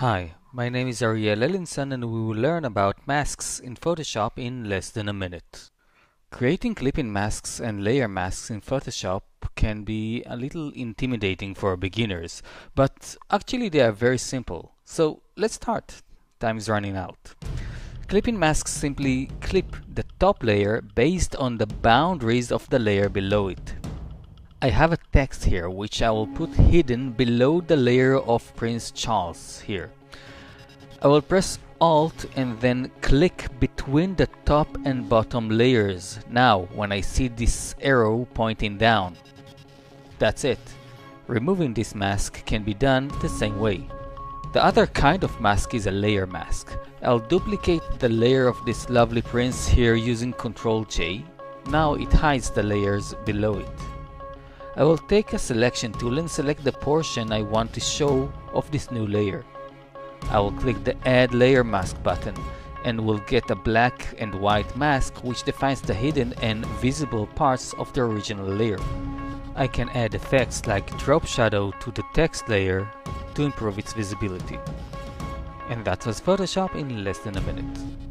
Hi, my name is Ariel Ellinson and we will learn about masks in Photoshop in less than a minute. Creating clip-in masks and layer masks in Photoshop can be a little intimidating for beginners, but actually they are very simple. So let's start. Time is running out. Clip-in masks simply clip the top layer based on the boundaries of the layer below it. I have a text here which I will put hidden below the layer of Prince Charles here. I will press Alt and then click between the top and bottom layers now when I see this arrow pointing down. That's it. Removing this mask can be done the same way. The other kind of mask is a layer mask. I'll duplicate the layer of this lovely prince here using Ctrl J. Now it hides the layers below it. I will take a selection tool and select the portion I want to show of this new layer. I will click the Add Layer Mask button and will get a black and white mask which defines the hidden and visible parts of the original layer. I can add effects like drop shadow to the text layer to improve its visibility. And that was Photoshop in less than a minute.